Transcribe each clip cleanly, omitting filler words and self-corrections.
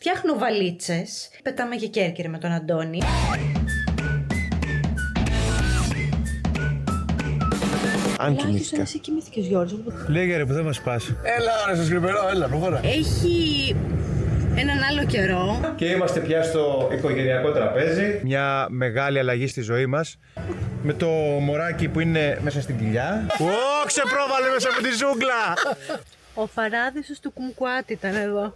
Φτιάχνω βαλίτσες. Πετάμε για Κέρκυρα με τον Αντώνη. Αν κοιμήθηκα. Εσύ κοιμήθηκες, Γιώργο. Λέγε ρε που δεν μας πας. Έλα ρε στο σκρυπερό, έλα προχώρα. Έχει έναν άλλο καιρό. Και είμαστε πια στο οικογενειακό τραπέζι. Μια μεγάλη αλλαγή στη ζωή μας. Με το μωράκι που είναι μέσα στην κοιλιά. Ω, ξεπρόβαλε μέσα από τη ζούγκλα. Ο παράδεισος του Κουμκουάτι ήταν εδώ.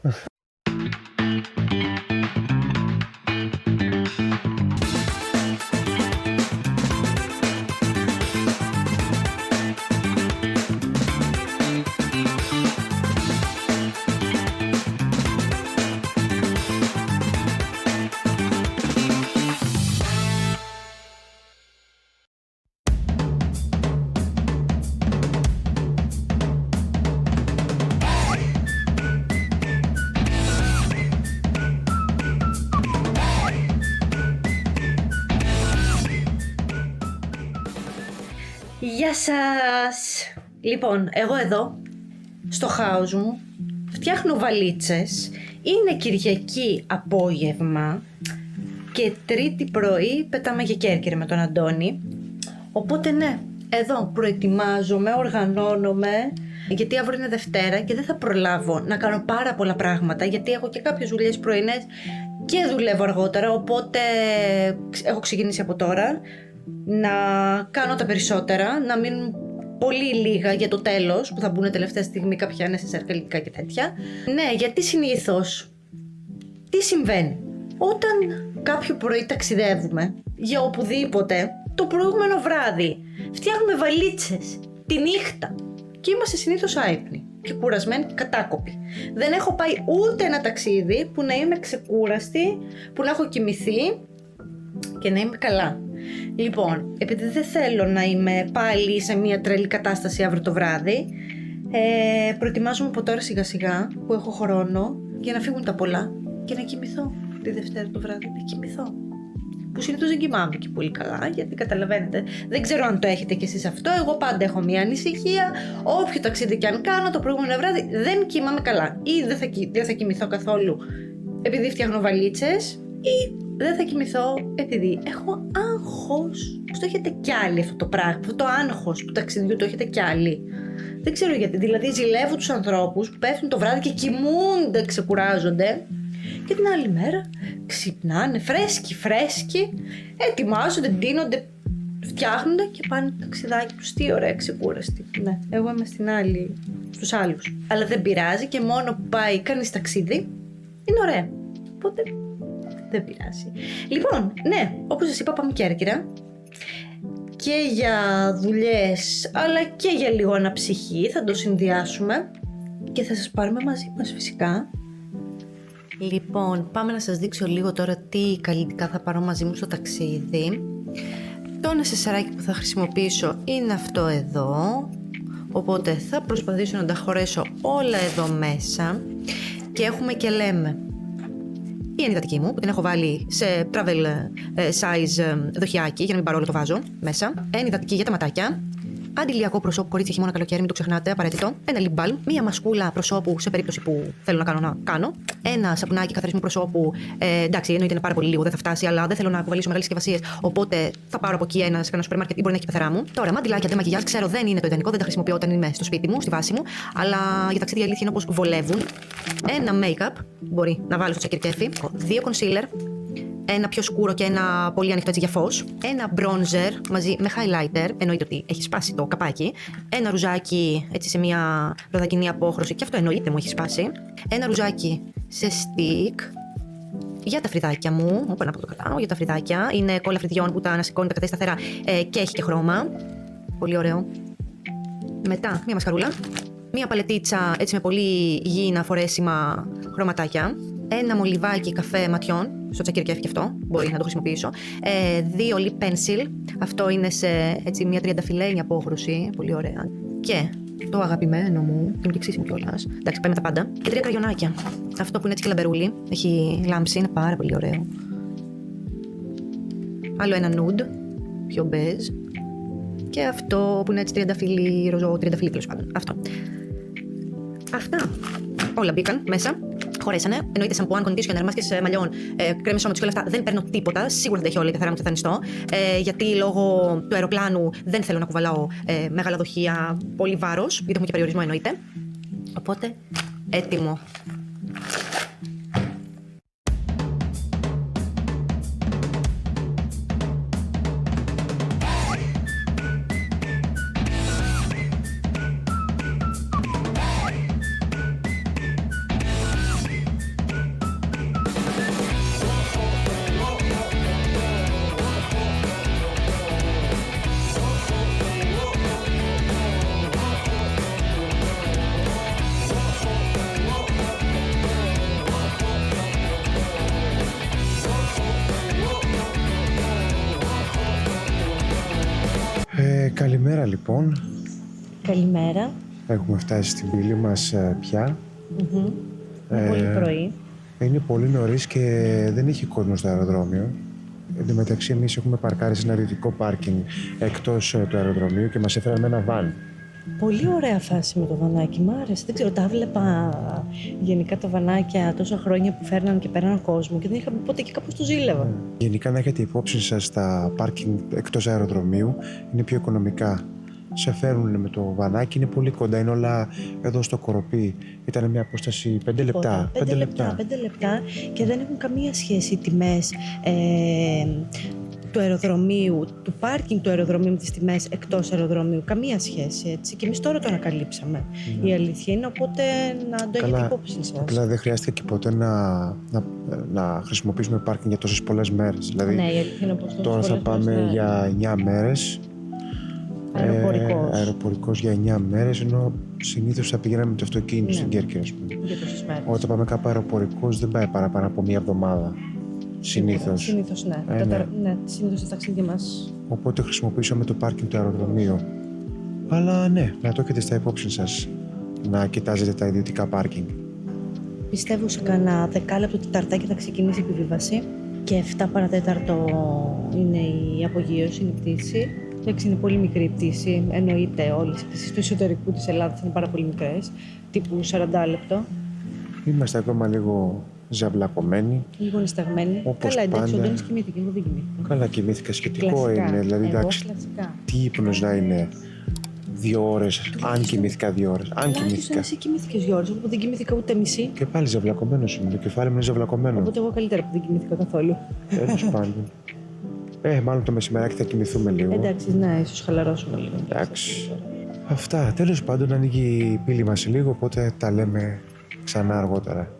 Γεια σας! Λοιπόν, εγώ εδώ, στο house μου, φτιάχνω βαλίτσες. Είναι Κυριακή απόγευμα και Τρίτη πρωί πετάμε για Κέρκυρα με τον Αντώνη. Οπότε ναι, εδώ προετοιμάζομαι, οργανώνομαι, γιατί αύριο είναι Δευτέρα και δεν θα προλάβω να κάνω πάρα πολλά πράγματα, γιατί έχω και κάποιες δουλειές πρωινές και δουλεύω αργότερα, οπότε έχω ξεκινήσει από τώρα να κάνω τα περισσότερα, να μείνουν πολύ λίγα για το τέλος που θα μπουν τελευταία στιγμή κάποια necessary καλλιτικά και τέτοια. Ναι, γιατί συνήθως τι συμβαίνει? Όταν κάποιο πρωί ταξιδεύουμε για οπουδήποτε, το προηγούμενο βράδυ φτιάχνουμε βαλίτσες τη νύχτα και είμαστε συνήθως άυπνοι και κουρασμένοι και κατάκοποι. Δεν έχω πάει ούτε ένα ταξίδι που να είμαι ξεκούραστη, που να έχω κοιμηθεί και να είμαι καλά. Λοιπόν, επειδή δεν θέλω να είμαι πάλι σε μια τρελή κατάσταση αύριο το βράδυ, προετοιμάζομαι από τώρα σιγά σιγά που έχω χρόνο για να φύγουν τα πολλά και να κοιμηθώ τη Δευτέρα το βράδυ, να κοιμηθώ. Που συνήθως δεν κοιμάμαι και πολύ καλά, γιατί καταλαβαίνετε, δεν ξέρω αν το έχετε κι εσείς αυτό, εγώ πάντα έχω μια ανησυχία, όποιο ταξίδι κι αν κάνω το προηγούμενο βράδυ δεν κοιμάμαι καλά ή δεν θα κοιμηθώ καθόλου επειδή φτιάχνω βαλίτσες ή δεν θα κοιμηθώ επειδή έχω άγχος. Το έχετε κι άλλοι αυτό το πράγμα, αυτό το άγχος του ταξιδιού το έχετε κι άλλοι. Δεν ξέρω γιατί, δηλαδή ζηλεύω τους ανθρώπους που πέφτουν το βράδυ και κοιμούνται, ξεκουράζονται και την άλλη μέρα ξυπνάνε φρέσκοι, ετοιμάζονται, ντύνονται, φτιάχνονται και πάνε ταξιδάκι τους. Τι ωραία, ξεκούραστοι. Ναι, εγώ είμαι στην άλλη, στους άλλους. Αλλά δεν πειράζει και μόνο που πάει κανείς ταξίδι είναι ωραία. Οπότε δεν πειράζει. Λοιπόν, ναι, όπως σας είπα, πάμε Κέρκυρα και για δουλειές αλλά και για λίγο αναψυχή. Θα το συνδυάσουμε και θα σας πάρουμε μαζί μας φυσικά. Λοιπόν, πάμε να σας δείξω λίγο τώρα τι καλλιτικά θα πάρω μαζί μου στο ταξίδι. Το νεσεσαράκι που θα χρησιμοποιήσω είναι αυτό εδώ, οπότε θα προσπαθήσω να τα χωρέσω όλα εδώ μέσα. Και έχουμε και λέμε η ενυδατική μου που την έχω βάλει σε travel size δοχιάκι για να μην πάρω όλο το βάζω μέσα. Ενυδατική για τα ματάκια. Αντιλιακό προσώπου, κορίτσια, χειμώνα, καλοκαίρι, μην το ξεχνάτε, απαραίτητο. Ένα lip balm, μία μασκούλα προσώπου σε περίπτωση που θέλω να κάνω. Ένα σαπουνάκι καθαρισμού προσώπου. Εντάξει, εννοείται είναι πάρα πολύ λίγο, δεν θα φτάσει, αλλά δεν θέλω να αποβαλήσω μεγάλες συσκευασίες. Οπότε θα πάρω από εκεί ένα σε κανένα σούπερ μάρκετ ή μπορεί να έχει και πεθερά μου. Τώρα, μαντιλάκια, δεν μακιγιάζ, ξέρω δεν είναι το ιδανικό, δεν τα χρησιμοποιώ όταν είμαι στο σπίτι μου, στη βάση μου. Αλλά για ταξίδια η αλήθεια είναι πως βολεύουν. Ένα make-up, μπορεί να βάλω στο τσακυρκέφι. 2 concealer. Ένα πιο σκούρο και ένα πολύ ανοιχτό έτσι για φως. Ένα bronzer μαζί με highlighter. Εννοείται ότι έχει σπάσει το καπάκι. Ένα ρουζάκι έτσι σε μια ροδακινή απόχρωση. Και αυτό εννοείται μου έχει σπάσει. Ένα ρουζάκι σε stick. Για τα φρυδάκια μου. Όπα να πω το κρατάω. Για τα φρυδάκια. Είναι κόλλα φρυδιών που τα ανασηκώνει, τα κατέστει σταθερά και έχει και χρώμα. Πολύ ωραίο. Μετά μια μασκαρούλα. Μια παλετίτσα έτσι με πολύ υγιεινά φορέσιμα χρωματάκια. Ένα μολυβάκι καφέ ματιών, στο τσακυρκέφι και αυτό, μπορεί να το χρησιμοποιήσω. 2 lip pencil, αυτό είναι σε έτσι, μια τριανταφυλλένη απόχρωση, πολύ ωραία. Και το αγαπημένο μου, είναι και εξίσιμο κιόλας, εντάξει πάει με τα πάντα. Και 3 κραγιονάκια, αυτό που είναι έτσι και λαμπερούλι, έχει λάμψει, είναι πάρα πολύ ωραίο. Άλλο ένα nude, πιο beige. Και αυτό που είναι έτσι τριανταφυλλή, ροζό, τριανταφυλλή τέλος πάντων, αυτό. Αυτά, όλα μπήκαν μέσα. χωρέσανε. Εννοείται σαμπουάν, κοντίσιο, μάσκες μαλλιών, κρέμες σώματος και όλα αυτά δεν παίρνω τίποτα. Σίγουρα θα τα έχει όλα και θα μου τεθανιστώ. Γιατί λόγω του αεροπλάνου δεν θέλω να κουβαλάω μεγάλα δοχεία, πολύ βάρος, γιατί έχουμε και περιορισμό εννοείται. Οπότε, έτοιμο. Καλημέρα λοιπόν. Καλημέρα. Έχουμε φτάσει στην πύλη μας πια. Είναι πολύ πρωί. Είναι πολύ νωρίς και δεν έχει κόσμο στο αεροδρόμιο. Εν τω μεταξύ, εμείς έχουμε παρκάρει σε ένα δυτικό πάρκινγκ εκτός του αεροδρομίου και μας έφεραν με ένα βαν. Πολύ ωραία φάση με το βανάκι, μ' άρεσε. Δεν ξέρω, τα βλέπα γενικά τα βανάκια τόσα χρόνια που φέρναν και πέραν κόσμο και δεν είχα ποτέ και κάπως το ζήλευα. Γενικά να έχετε υπόψη σας τα πάρκινγκ εκτός αεροδρομίου είναι πιο οικονομικά. Σε φέρουν με το βανάκι, είναι πολύ κοντά, είναι όλα εδώ στο Κοροπή. Ήταν μια απόσταση 5 λεπτά. 5 λεπτά και δεν έχουν καμία σχέση οι τιμές του αεροδρομίου, του πάρκινγκ του αεροδρομίου με τις τιμές εκτός αεροδρομίου. Καμία σχέση, έτσι. Και εμείς τώρα το ανακαλύψαμε. Η αλήθεια είναι, οπότε να το έχετε υπόψη σας. Απλά δεν χρειάστηκε και ποτέ να χρησιμοποιήσουμε πάρκινγκ για τόσες πολλές μέρες. Δηλαδή, ναι, η αλήθεια είναι πως τώρα θα πάμε για 9 μέρες. Αεροπορικός για 9 μέρες, ενώ συνήθως θα πηγαίναμε με το αυτοκίνητο στην Κέρκυρα, ας πούμε. Για τόσες μέρες. Όταν πάμε κάπου αεροπορικός δεν πάει παραπάνω από μία εβδομάδα. Συνήθως. Συνήθως, ναι. Ναι, συνήθως τα ταξίδια μας. Οπότε χρησιμοποιήσαμε το πάρκινγκ του αεροδρομίου. Αλλά ναι, να το έχετε στα υπόψη σας, να κοιτάζετε τα ιδιωτικά πάρκινγκ. Πιστεύω σε κανένα δεκάλεπτο Τεταρτάκι θα ξεκινήσει η επιβίβαση και 7 παρατέταρτο είναι η απογείωση, είναι η πτήση. Εντάξει, είναι πολύ μικρή η πτήση. Εννοείται όλες οι πτήσεις του εσωτερικού της Ελλάδας είναι πάρα πολύ μικρές, τύπου 40 λεπτό. Είμαστε ακόμα λίγο ζαβλακωμένοι. Λίγο νησταγμένοι. Καλά, εντάξει, ο Ντόνης κοιμήθηκε, εγώ δεν κοιμήθηκα. Καλά, κοιμήθηκα. Σχετικό κλασικά. Είναι. Δηλαδή, εντάξει, κλασικά. τι ύπνος να είναι 2 ώρες, αν κοιμήθηκα 2 ώρες. Αν κοιμήθηκα. Εσύ κοιμήθηκες 2 ώρες, οπότε δεν κοιμήθηκα ούτε μισή. Και πάλι ζαβλακωμένος είμαι. Το κεφάλι μου είναι ζαβλακωμένο. Οπότε εγώ καλύτερα που δεν κοιμήθηκα καθόλου. Τέλος πάντων. Μάλλον το μεσημεράκι θα κοιμηθούμε λίγο. Εντάξει, ναι, ίσως χαλαρώσουμε λίγο. Εντάξει. Αυτά. Τέλος πάντων, ανοίγει η πύλη μας λίγο, οπότε τα λέμε ξανά αργότερα.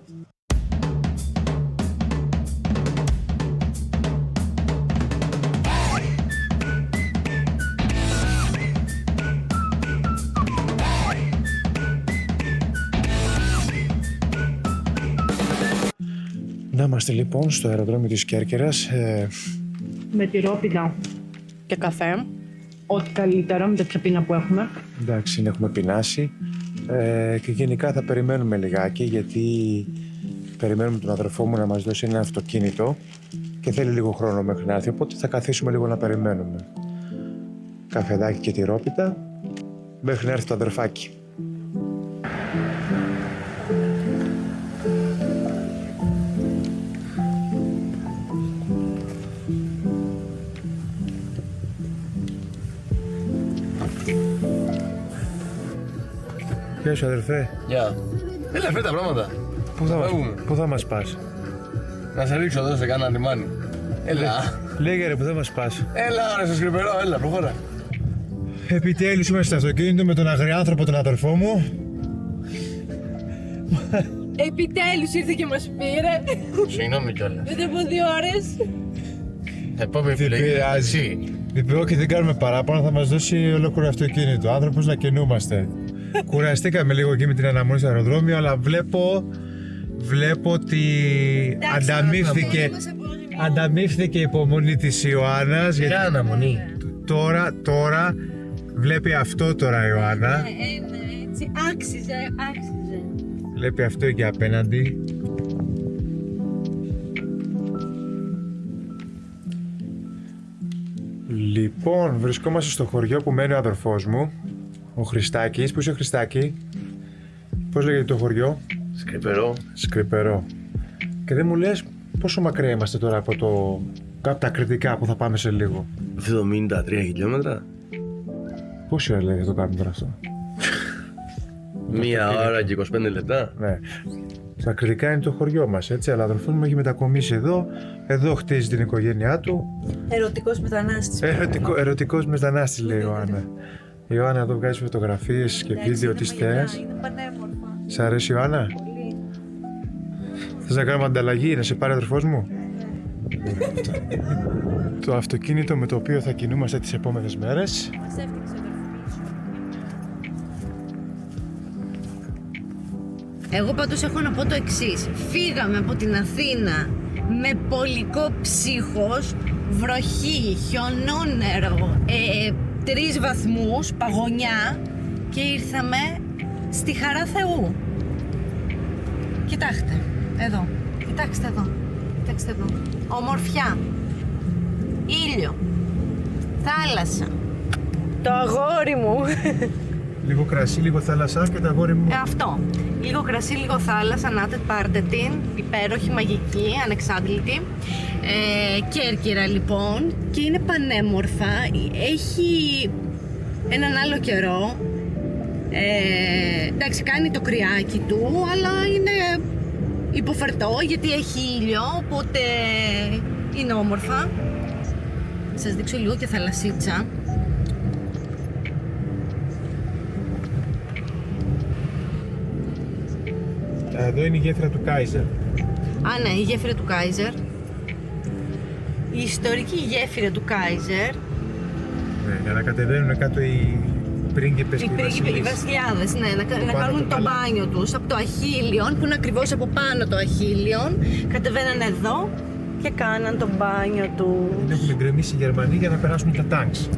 Να είμαστε λοιπόν στο αεροδρόμιο της Κέρκυρας. Με τυρόπιτα και καφέ. Ό,τι καλύτερο με τέτοια πείνα που έχουμε. Εντάξει, έχουμε πεινάσει. Και γενικά θα περιμένουμε λιγάκι, γιατί περιμένουμε τον αδερφό μου να μας δώσει ένα αυτοκίνητο και θέλει λίγο χρόνο μέχρι να έρθει, οπότε θα καθίσουμε λίγο να περιμένουμε. Καφεδάκι και τυρόπιτα μέχρι να έρθει το αδερφάκι. Γεια σου αδερφέ. Γεια. Έλα, φέρε τα πράγματα. Πού θα μας πας? Να σε ρίξω εδώ σε κάνα λιμάνι. Έλα. Λέγε ρε, πού θα μας πας? Έλα, ρε, σε σκρυπερώ, έλα, προχώρα. Επιτέλους είμαι στο αυτοκίνητο με τον αγριάνθρωπο τον αδερφό μου. Επιτέλους ήρθε και μας πήρε. Συγγνώμη κιόλας. Μετά από 2 ώρες. Επόμενη επιλογή. Πειράζει. Όχι, δεν κάνουμε παράπονα, θα μας δώσει ολόκληρο αυτοκίνητο. Άνθρωπος να κινούμαστε. Κουραστήκαμε λίγο εκεί με την αναμονή στο αεροδρόμιο, αλλά βλέπω ότι ανταμείφθηκε η υπομονή της Ιωάννας. Ποια αναμονή? Τώρα βλέπει αυτό τώρα η Ιωάννα. Έτσι, άξιζε. Βλέπει αυτό εκεί απέναντι. Λοιπόν, βρισκόμαστε στο χωριό που μένει ο αδερφός μου, ο Χριστάκης. Πού είσαι, Χριστάκη? Πώς λέγεται το χωριό? Σκρυπερό. Και δεν μου λες πόσο μακριά είμαστε τώρα από τα κριτικά που θα πάμε σε λίγο? 73 χιλιόμετρα. Πόση ώρα λέει θα το κάνουμε τώρα αυτό? 1 ώρα και 25 λεπτά. Ναι. Στα κριτικά είναι το χωριό μας, έτσι, αλλά αδερφός μου έχει μετακομίσει εδώ. Εδώ χτίζει την οικογένειά του. Ερωτικός μετανάστης. Ερωτικός μετανάστης, λέει η Ιωάννα. Η Ιωάννα εδώ βγάζει φωτογραφίες και βίντεο της θέας. Είναι πανέμορφα. Σ' αρέσει, Ιωάννα? Πολύ. Θες να κάνουμε ανταλλαγή, να σε πάρει αδερφός μου? Το αυτοκίνητο με το οποίο θα κινούμαστε τις επόμενες μέρες. Μας έφτιαξε ο αδερφός σου. Εγώ πάντως έχω να πω το εξής. Φύγαμε από την Αθήνα με πολικό ψύχος, βροχή, χιονόνερο, 3 βαθμούς, παγωνιά και ήρθαμε στη χαρά Θεού. Κοιτάξτε, εδώ. Κοιτάξτε εδώ. Κοιτάξτε εδώ. Ομορφιά. Ήλιο. Θάλασσα. Το αγόρι μου. Λίγο κρασί, λίγο θάλασσα και τα αγόρι μου. Αυτό. Λίγο κρασί, λίγο θάλασσα. Νάτε, πάρτε την. Υπέροχη, μαγική, ανεξάντλητη. Κέρκυρα λοιπόν. Και είναι πανέμορφα. Έχει έναν άλλο καιρό. Εντάξει, κάνει το κρυάκι του, αλλά είναι υποφερτό γιατί έχει ήλιο, οπότε είναι όμορφα. Σας δείξω λίγο και θαλασσίτσα. Εδώ είναι η γέφυρα του Κάιζερ. Α, ναι, η γέφυρα του Κάιζερ. Η ιστορική γέφυρα του Κάιζερ. Ναι, για να κατεβαίνουν κάτω οι πρίγκιπες και Οι βασιλιάδες, ναι, να κάνουν το μπάνιο τους από το Αχίλιον, που είναι ακριβώς από πάνω το Αχίλιον. Κατεβαίναν εδώ και κάναν το μπάνιο τους. Έχουν γκρεμίσει οι Γερμανοί για να περάσουν τα τάγκς.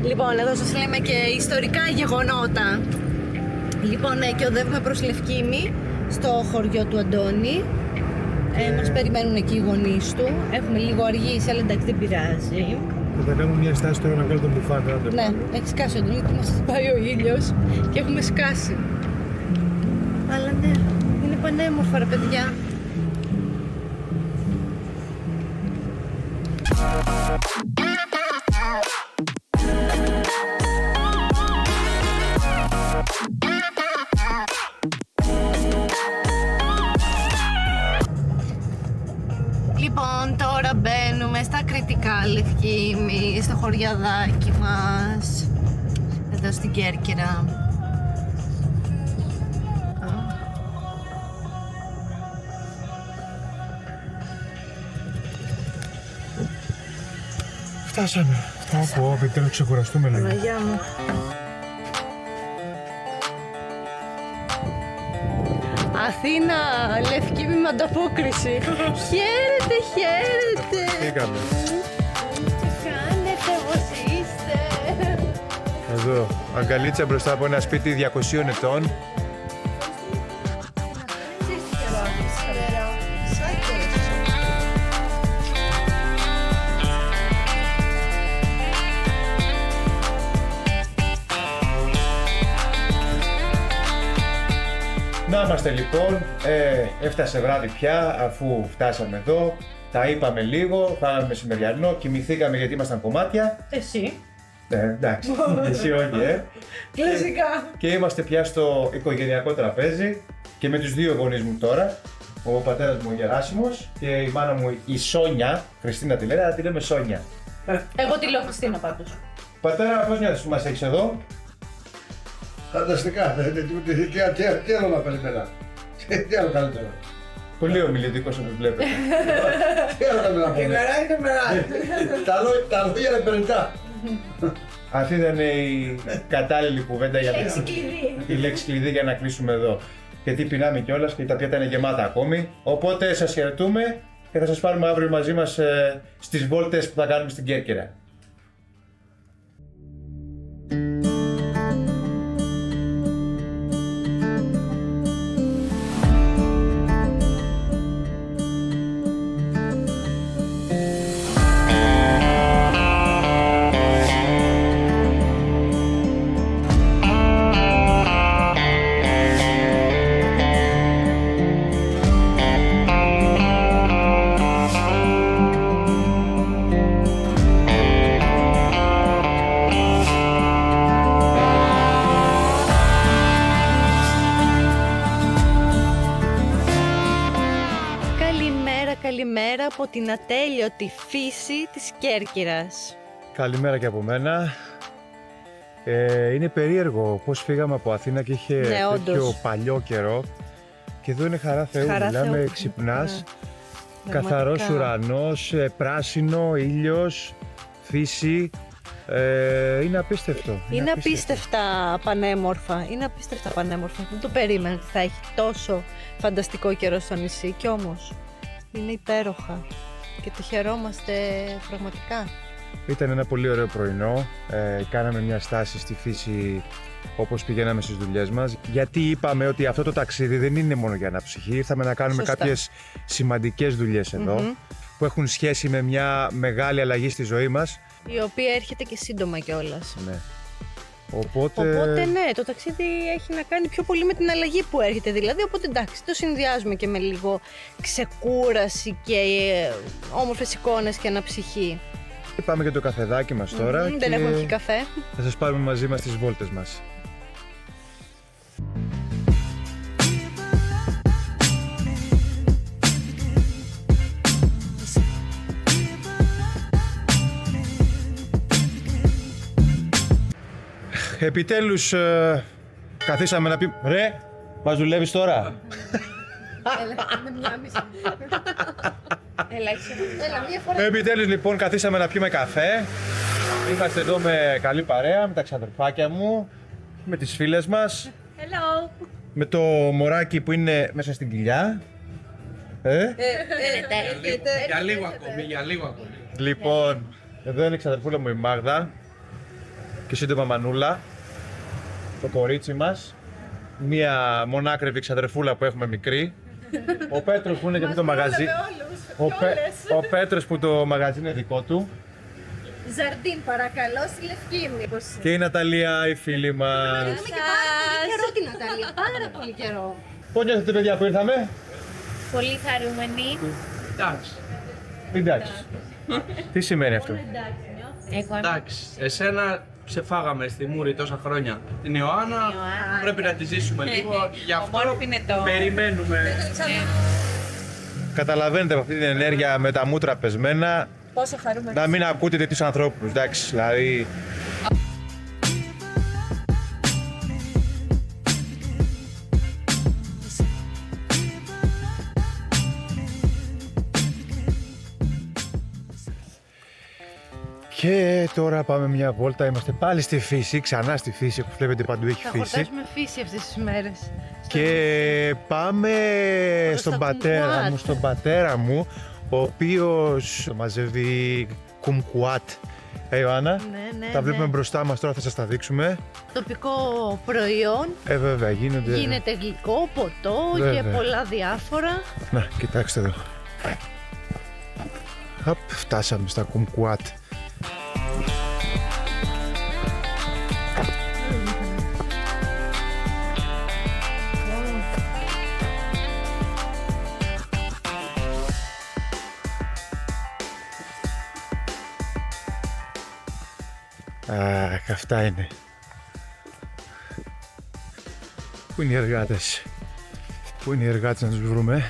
Λοιπόν, εδώ σας λέμε και ιστορικά γεγονότα. Λοιπόν, ναι, και οδεύουμε προς Λευκήμη, στο χωριό του Αντώνη. Μας περιμένουν εκεί οι γονείς του. Έχουμε λίγο αργήσει, αλλά εντάξει, δεν πειράζει. Και θα κάνουμε μια στάση τώρα να βγάλω τον μπουφάν. Ναι, έχει σκάσει ο Αντώνη, γιατί μας πάει ο ήλιος και έχουμε σκάσει. Αλλά ναι, είναι πανέμορφα ρε παιδιά. Λοιπόν, τώρα μπαίνουμε στα κριτικά Λευκήμη, στο χωριαδάκι μας, εδώ στην Κέρκυρα. Φτάσαμε. Πω, επιτέλους ξεκουραστούμε λίγο. Παναγιά μου. Αθήνα, Λευκήμη με ανταπόκριση. Χαίρετε, χαίρετε. Πήγαμε. Τι κάνετε, πώς είστε? Εδώ, αγκαλίτσα μπροστά από ένα σπίτι 200 ετών. Να είμαστε λοιπόν, έφτασε βράδυ πια αφού φτάσαμε εδώ, τα είπαμε λίγο, πάμε μεσημεριανό, κοιμηθήκαμε γιατί ήμασταν κομμάτια. Εσύ. Εντάξει, εσύ όχι Κλασικά. Και είμαστε πια στο οικογενειακό τραπέζι και με τους δύο γονείς μου τώρα, ο πατέρας μου ο Γεράσιμος και η μάνα μου η Σόνια, Χριστίνα τη λένε, αλλά τη λέμε Σόνια. Εγώ τη λέω Χριστίνα πάντως. Πατέρα, πώς νιώθεις που μας έχεις εδώ? Φανταστικά, τι άλλο να περιμένα. Τι άλλο καλύτερο. Πολύ ομιλητικός όπως βλέπετε. Τι άλλο να πω. Η μερά είναι μερά. Τα λόγια είναι περιττά. Αυτή ήταν η κατάλληλη κουβέντα για η λέξη κλειδί για να κλείσουμε εδώ. Γιατί πεινάμε κιόλας και τα πιάτα είναι γεμάτα ακόμη. Οπότε σας χαιρετούμε και θα σας πάρουμε αύριο μαζί μας στις βόλτες που θα κάνουμε στην Κέρκυρα. καλημέρα από την ατέλειωτη φύση της Κέρκυρας. Καλημέρα και από μένα. Είναι περίεργο πώς φύγαμε από Αθήνα και είχε τέτοιο όντως. παλιό καιρό. Και εδώ είναι χαρά Θεού. Μιλάμε, Θεού. ξυπνάς, Ναι. καθαρός Πραγματικά. ουρανός, πράσινο, ήλιος, φύση. Είναι απίστευτο. Είναι απίστευτα πανέμορφα. Είναι απίστευτα πανέμορφα. Δεν το περίμενα ότι θα έχει τόσο φανταστικό καιρό στο νησί. Κι όμως είναι υπέροχα. Και το χαιρόμαστε πραγματικά. Ήταν ένα πολύ ωραίο πρωινό. Κάναμε μια στάση στη φύση όπως πηγαίναμε στις δουλειές μας. Γιατί είπαμε ότι αυτό το ταξίδι δεν είναι μόνο για αναψυχή. Ήρθαμε να κάνουμε Σωστά. κάποιες σημαντικές δουλειές εδώ, που έχουν σχέση με μια μεγάλη αλλαγή στη ζωή μας. Η οποία έρχεται και σύντομα κιόλας. Ναι. Οπότε Ναι, το ταξίδι έχει να κάνει πιο πολύ με την αλλαγή που έρχεται δηλαδή, οπότε εντάξει, το συνδυάζουμε και με λίγο ξεκούραση και όμορφες εικόνες και αναψυχή. πάμε για το καφεδάκι μας τώρα. Δεν έχουμε πιει καφέ. Θα σας πάρουμε μαζί μας τις βόλτες μας. Επιτέλους καθίσαμε να πει... Ρε, μας δουλεύεις τώρα? Επιτέλους λοιπόν καθίσαμε να πιούμε καφέ. Είμαστε εδώ με καλή παρέα, με τα ξαδερφάκια μου, με τις φίλες μας. Hello. Με το μωράκι που είναι μέσα στην κοιλιά. Για λίγο ακόμη, για λίγο ακόμη. Λοιπόν, εδώ είναι η ξαδερφούλα μου η Μάγδα και σύντομα Μανούλα, το κορίτσι μας. Μία μονάκρεβη ξαδερφούλα που έχουμε μικρή. Ο Πέτρος που είναι και αυτό το μαγαζί. Ο Πέτρος που το μαγαζί είναι δικό του. Ζαρντίν, παρακαλώ, στη Λευκήμη. Και η Ναταλία, η φίλη μας. Πάρα πολύ καιρό την Νατάλια. Πάρα πολύ καιρό. Πώς νιώθετε παιδιά που ήρθαμε? Πολύ χαρούμενοι. Εντάξει. Εντάξει. Τι σημαίνει αυτό? Εγώ Εντάξει. Εσένα σε φάγαμε στη Μούρη τόσα χρόνια. Την Ιωάννα πρέπει να τη ζήσουμε λίγο. Γι' αυτό Όμορφη είναι το. περιμένουμε. Καταλαβαίνετε από αυτή την ενέργεια με τα μούτρα πεσμένα Πόσο χαρούμενη. να μην ακούτε τέτοιους ανθρώπους, εντάξει, δηλαδή... Και τώρα πάμε μια βόλτα, είμαστε πάλι στη φύση, ξανά στη φύση, όπως βλέπετε παντού έχει Θα φύση. χορτάσουμε φύση αυτές τις μέρες. Και πάμε στον πατέρα μου, ο οποίος μαζεύει κουμκουάτ. Ιωάννα, Ναι, τα βλέπουμε ναι. μπροστά μας τώρα, θα σας τα δείξουμε. Τοπικό προϊόν, Βέβαια, γίνονται... γίνεται γλυκό, ποτό Βέβαια. και πολλά διάφορα. Να, κοιτάξτε εδώ. Απ, φτάσαμε στα κουμκουάτ. Αχ, αυτά είναι. Πού είναι οι εργάτες? Πού είναι οι εργάτες να τους βρούμε?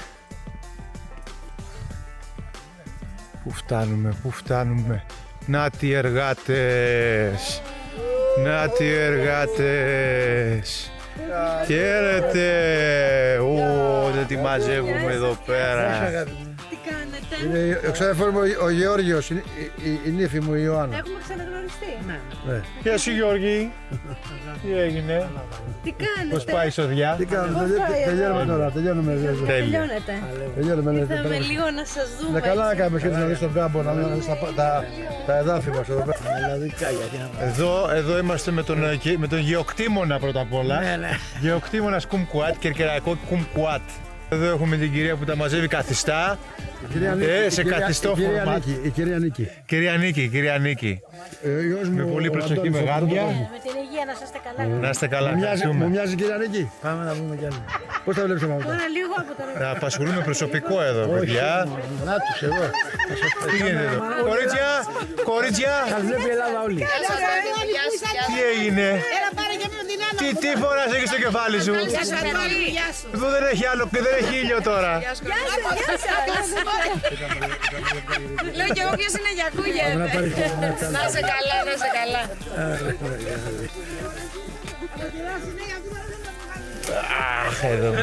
Πού φτάνουμε, πού φτάνουμε? Να τι εργάτες! Να τι εργάτες! Χαίρετε! Δεν τη μαζεύουμε εδώ πέρα. Τι κάνετε, Είναι ο ξαδερφός μου ο Γεώργιος, η νύφη μου η Ιωάννα. έχουμε ξαναγνωριστεί. Ναι. Γεια σου Γιώργη! Τι έγινε? Τι κάνετε, Πώς πάει η σοδιά? Τι κάνουμε, τελειώνουμε τώρα, τελειώνουμε. Τέλεια. τελειώνετε. Τελειώνουμε. Ήρθαμε λίγο να σας δούμε. Είναι καλά να έτσι. κάνουμε και να δεις τον κάμπο, να δεις τα εδάφη μας εδώ πέρα. Εδώ είμαστε με τον γεωκτήμονα πρώτα απ' όλα. Γεωκτήμονας κουμκουάτ, κερκεραϊκό κουμκουάτ. Εδώ έχουμε την κυρία που τα μαζεύει καθιστά. Σε καθιστό φορμάτ. Η κυρία Νίκη. Κυρία Νίκη. Με πολύ προσοχή, με γάντια. Με την υγεία να είστε καλά. Να είστε καλά, Μου ευχαριστούμε. μοιάζει η κυρία Νίκη. Πάμε να πούμε κι άλλο. Πώς θα βλέπεις το μαμούτα? Τώρα λίγο από το Να απασχολούμε προσωπικό εδώ, παιδιά. Να τους εδώ. Τι γίνεται εδώ? Κορίτσια! Σας βλέπει η Ελλάδα όλη. Τι έγινε? Έλα πάρε και με την Άννα Τι φοράς εκεί στο κεφάλι σου. Εδώ δεν έχει άλλο, δεν έχει ήλιο τώρα. Γεια σας. Λέω κι εγώ ποιος είναι για ακούγεται. Να σε καλά, να σε καλά. Αχ, εδώ.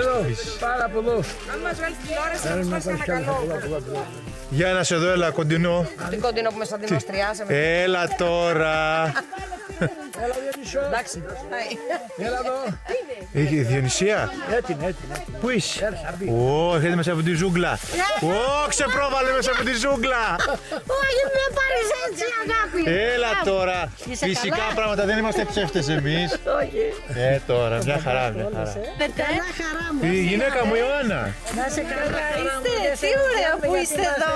Πάρα από εδώ. Αν μας βάλεις τηλεόραση, θα μας πάρεις ένα καλό. Για να σε δω, έλα, κοντινό. Τι κοντινό που με σαν δημοστριάσαμε. Έλα τώρα. Έλα Διονυσό. Εντάξει. Έλα εδώ. Η Διονυσία. Έτοιμη. Πού είσαι? Ω, έρχεται μέσα από τη ζούγκλα. Ω, ξεπρόβαλε μέσα από τη ζούγκλα. Όχι, με πάρεις έτσι, αγάπη. Έλα τώρα. Φυσικά πράγματα, δεν είμαστε ψεύτες εμείς. Τώρα, μια χαρά, μια χαρά. Καλά χαρά μου. Η γυναίκα μου, η Ιωάννα. Να σε καλά. Τι ωραία που είστε εδώ.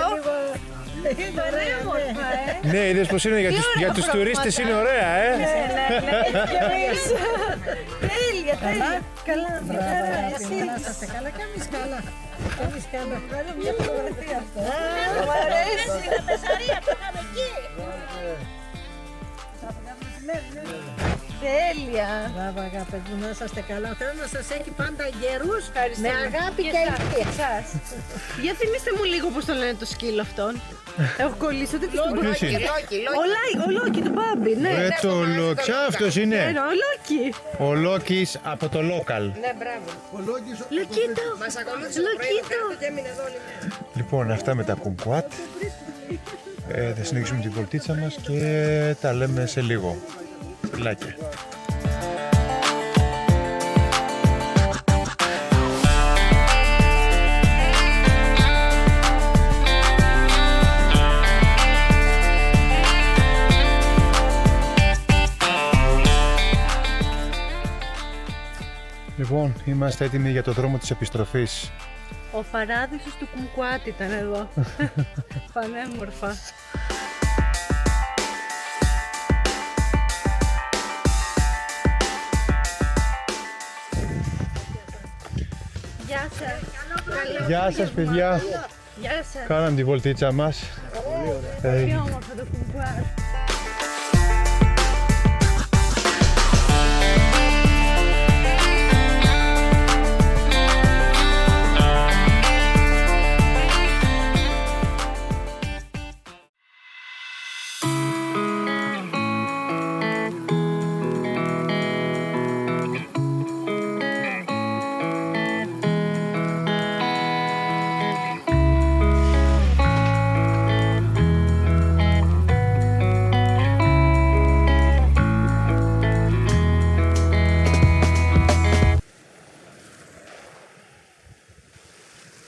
Ναι, είδες πως είναι για τους τουρίστες, είναι ωραία, Τέλεια, τέλεια. Καλά, μια χαρά. Να είστε καλά και εμείς καλά. Εμείς καλά. Βγάλω μια φωτογραφία αυτό. Μου αρέσει. Στην Πεσαρία, πήγαμε εκεί. Τέλεια. Μπράβο αγάπη μου, να είσαστε καλά. Ο Θεός να σας έχει πάντα γερούς με αγάπη και ευτυχία. Για θυμίστε μου λίγο πώς το λένε το σκύλο αυτόν. Έχω κολλήσει, δεν το Ποιος είναι? Ο Λόκι του Μπάμπη, ναι. Το Λόκι, αυτός είναι. Ο Λόκι. Ο Λόκης από το local. Ναι, μπράβο. Λοκίτο. Μας ακολούθησε το πρωί, το και έμεινε εδώ όλη μέρα. Λοιπόν, αυτά με τα κουμκουάτ. Θα συνεχίσουμε την βολτίτσα μας και τα λέμε σε λίγο. Φιλάκια. Λοιπόν, είμαστε έτοιμοι για το δρόμο της επιστροφής. Ο παράδεισος του Κουμκουάτ ήταν εδώ. Πανέμορφα. Γεια σας. Γεια σας, παιδιά. Γεια σας. Κάναμε τη βολτίτσα μας. Τι όμορφο το Κουμκουάτ.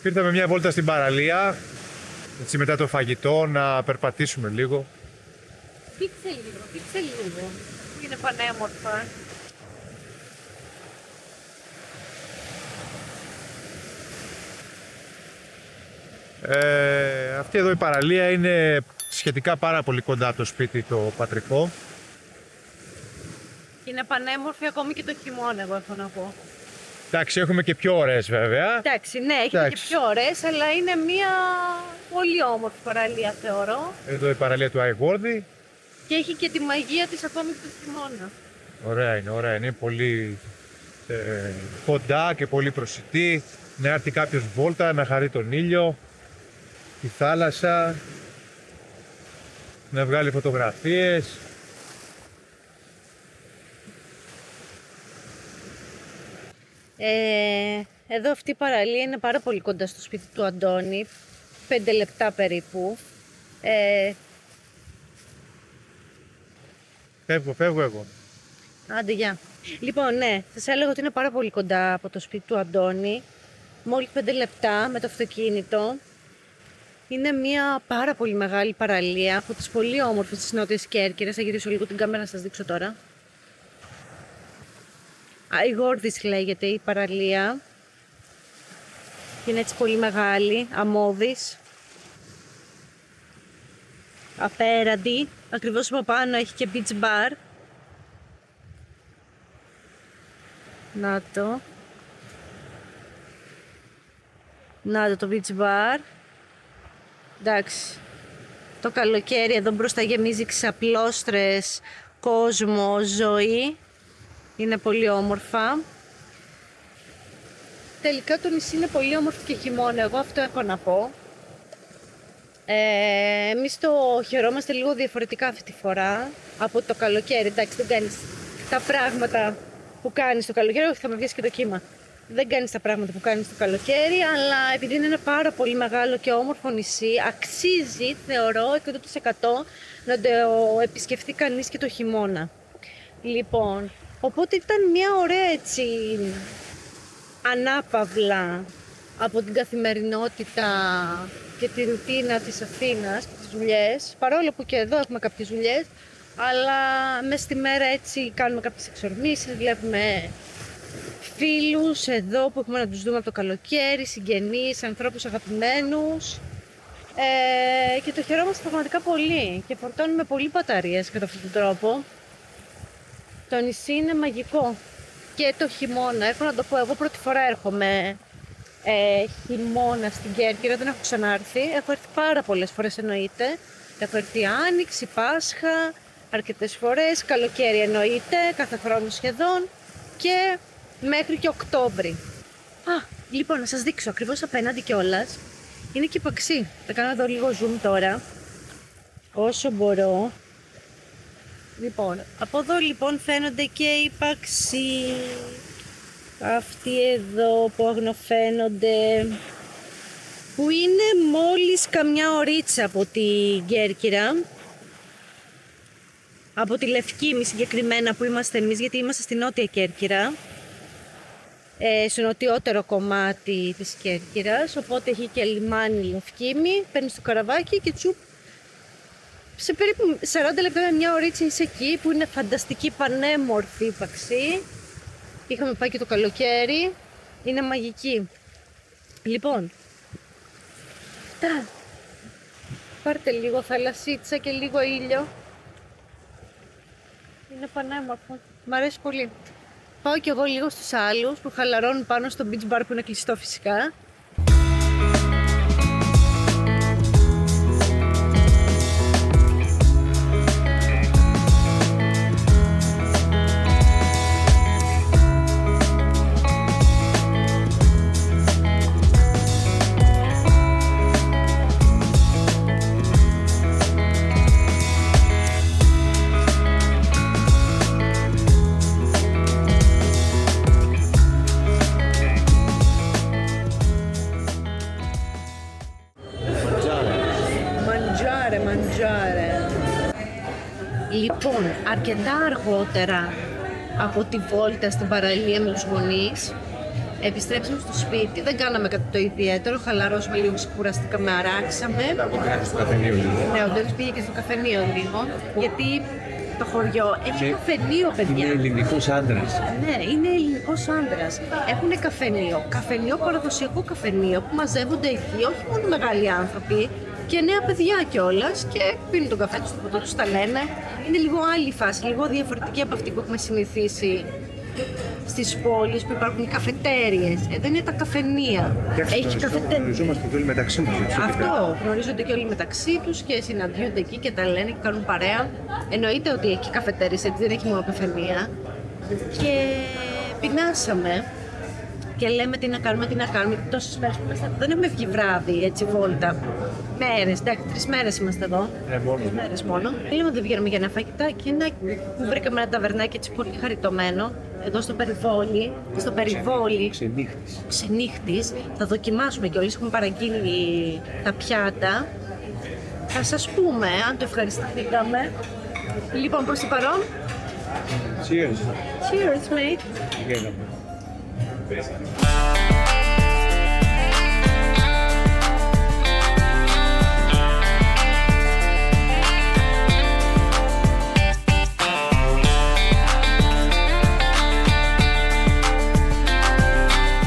Ήρθαμε μια βόλτα στην παραλία, έτσι μετά το φαγητό, να περπατήσουμε λίγο. Πήξε λίγο. Είναι πανέμορφα. Αυτή εδώ η παραλία είναι σχετικά πάρα πολύ κοντά από το σπίτι το πατρικό. Είναι πανέμορφη ακόμη και το χειμώνα, εγώ έχω να πω. Εντάξει, έχουμε και πιο ωραίες βέβαια. Εντάξει, ναι, έχει και Εντάξει. πιο ωραίες, αλλά είναι μια πολύ όμορφη παραλία, θεωρώ. Εδώ η παραλία του Αϊγόρδη. Και έχει και τη μαγεία της ακόμη και το χειμώνα. Ωραία είναι, ωραία είναι. Είναι πολύ κοντά και πολύ προσιτή. Να έρθει κάποιος βόλτα, να χαρεί τον ήλιο, τη θάλασσα, να βγάλει φωτογραφίες. Εδώ αυτή η παραλία είναι πάρα πολύ κοντά στο σπίτι του Αντώνη, 5 λεπτά περίπου. Φεύγω εγώ. Άντε, γεια. Λοιπόν, ναι, σας έλεγα ότι είναι πάρα πολύ κοντά από το σπίτι του Αντώνη. Μόλις 5 λεπτά με το αυτοκίνητο. Είναι μια πάρα πολύ μεγάλη παραλία από τις πολύ όμορφες της Νότιας Κέρκυρας. Θα γυρίσω λίγο την κάμερα να σας δείξω τώρα. Αϊγόρδης λέγεται η παραλία. Είναι έτσι πολύ μεγάλη, αμμώδης. Απέραντη, ακριβώς από πάνω έχει και beach bar. Να το. Να το beach bar. Εντάξει. Το καλοκαίρι εδώ μπροστά γεμίζει ξαπλώστρες, κόσμο, ζωή. είναι πολύ όμορφα. Τελικά το νησί είναι πολύ όμορφο και χειμώνα, εγώ αυτό έχω να πω. Εμείς το χαιρόμαστε λίγο διαφορετικά αυτή τη φορά από το καλοκαίρι. Εντάξει, δεν κάνεις τα πράγματα που κάνεις το καλοκαίρι, όχι θα με βγει και το κύμα. Δεν κάνεις τα πράγματα που κάνεις το καλοκαίρι, αλλά επειδή είναι ένα πάρα πολύ μεγάλο και όμορφο νησί, αξίζει, θεωρώ, 100% να το επισκεφτεί κανείς και το χειμώνα. Λοιπόν, οπότε ήταν μια ωραία έτσι ανάπαυλα από την καθημερινότητα και τη ρουτίνα της Αθήνας και τις δουλειές, παρόλο που και εδώ έχουμε κάποιες δουλειές, αλλά μέσα στη μέρα έτσι κάνουμε κάποιες εξορμήσεις, βλέπουμε φίλους εδώ που έχουμε να τους δούμε από το καλοκαίρι, συγγενείς, ανθρώπους αγαπημένους, και το χαιρόμαστε πραγματικά πολύ και φορτώνουμε πολύ μπαταρίες κατά αυτόν τον τρόπο. Το νησί είναι μαγικό και το χειμώνα, έχω να το πω, εγώ πρώτη φορά έρχομαι χειμώνα στην Κέρκυρα, δεν έχω ξανάρθει, έχω έρθει πάρα πολλές φορές εννοείται, έχω έρθει Άνοιξη, Πάσχα, αρκετές φορές, καλοκαίρι εννοείται, κάθε χρόνο σχεδόν και μέχρι και Οκτώβρη. Λοιπόν, να σας δείξω ακριβώς απέναντι κιόλας, είναι και η Παξί, θα κάνω εδώ λίγο zoom τώρα, όσο μπορώ. Λοιπόν, από εδώ λοιπόν φαίνονται και οι Παξί, αυτοί εδώ που αγνοφαίνονται, που είναι μόλις καμιά ωρίτσα από την Κέρκυρα, από τη Λευκήμη συγκεκριμένα που είμαστε εμείς, γιατί είμαστε στη Νότια Κέρκυρα, στο νοτιότερο κομμάτι της Κέρκυρας, οπότε έχει και λιμάνι Λευκήμη, παίρνεις το καραβάκι και τσουπ, σε περίπου 40 λεπτά με μια ωρίτσα είσαι εκεί, που είναι φανταστική, πανέμορφη η Παξί. Είχαμε πάει και το καλοκαίρι, είναι μαγική. Λοιπόν, αυτά. Πάρτε λίγο θαλασσίτσα και λίγο ήλιο. Είναι πανέμορφο, μ' αρέσει πολύ. Πάω κι εγώ λίγο στους άλλους που χαλαρώνουν πάνω στο beach bar που είναι κλειστό φυσικά. Λοιπόν, αρκετά αργότερα από τη βόλτα στην παραλία με τους γονείς, επιστρέψαμε στο σπίτι, δεν κάναμε κάτι το ιδιαίτερο, χαλαρώσαμε λίγο, ξεκουραστήκαμε, αράξαμε. Στο καφενείο λίγο. Ναι, ο Ντόνης πήγε και στο καφενείο λίγο, γιατί το χωριό έχει καφενείο, παιδιά. Είναι ελληνικός άντρας. Ναι, είναι ελληνικός άντρας. Έχουν καφενείο, παραδοσιακό καφενείο που μαζεύονται εκεί, όχι μόνο μεγάλοι άνθρωποι, και νέα παιδιά κιόλας και πίνουν τον καφέ τους, το ποτό τους, τα λένε. Είναι λίγο άλλη φάση, λίγο διαφορετική από αυτή που έχουμε συνηθίσει στις πόλεις που υπάρχουν οι καφετέριες. Εδώ είναι τα καφενεία. Έχει καφετέρια. Γνωριζόμαστε και όλοι μεταξύ μας. Αυτό, γνωρίζονται και όλοι μεταξύ τους και συναντιούνται εκεί και τα λένε και κάνουν παρέα. Εννοείται ότι έχει καφετέριες, έτσι δεν έχει μόνο καφενεία. Και πεινάσαμε και λέμε τι να κάνουμε. Τόσες μέρες που είμαστε εδώ, δεν έχουμε βγει βράδυ, έτσι βόλτα. Μέρες, εντάξει, 3 μέρες είμαστε εδώ. 3 μέρες μόνο. Λέμε δεν βγαίνουμε για ένα φαγητάκι, που βρήκαμε ένα ταβερνάκι έτσι πολύ χαριτωμένο, εδώ στο Περιβόλι. Ξενύχτης. Θα δοκιμάσουμε κιόλας, έχουμε παραγγείλει τα πιάτα. Θα σας πούμε αν το ευχαριστηθήκαμε. Λοιπόν, προς το παρόν. Cheers. Cheers, mate.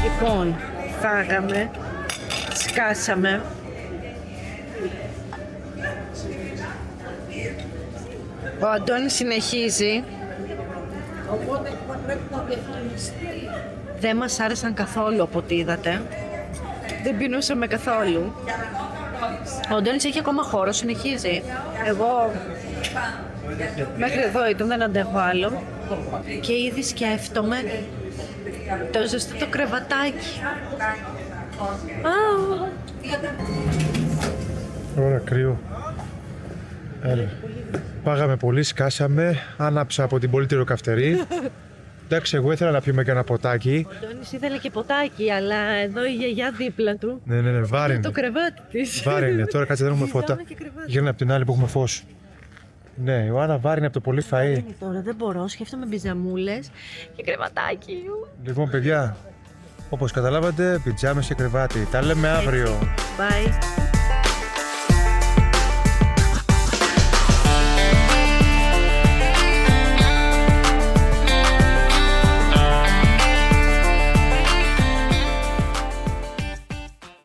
Λοιπόν, φάγαμε, σκάσαμε. Ο Αντώνης συνεχίζει. Δεν μας άρεσαν καθόλου από ό,τι είδατε. Δεν πεινούσαμε καθόλου. Ο Αντώνης έχει ακόμα χώρο, συνεχίζει. Εγώ μέχρι εδώ ήταν, δεν αντέχω άλλο. Και ήδη σκέφτομαι το ζεστό το κρεβατάκι. Ωραία, κρύο. Έλα. Πάγαμε πολύ, σκάσαμε, άναψα από την πολύ τυροκαυτερή. Εντάξει, εγώ ήθελα να πιούμε και ένα ποτάκι. Ο Αντώνης ήθελε και ποτάκι, αλλά εδώ η γιαγιά δίπλα του. Ναι, βάρινε. Το κρεβάτι της. Βάρινε, τώρα κάτσε δεν έχουμε φώτα. Γύρνα από την άλλη που έχουμε φως. Ναι, η Ιωάννα βάρινε από το πολύ φαΐ. Τώρα δεν μπορώ, σκέφτομαι μπιζαμούλες και κρεβατάκι. Λοιπόν, παιδιά, όπως καταλάβατε, πιτζάμες και κρεβάτι. Τα λέμε αύριο. Bye.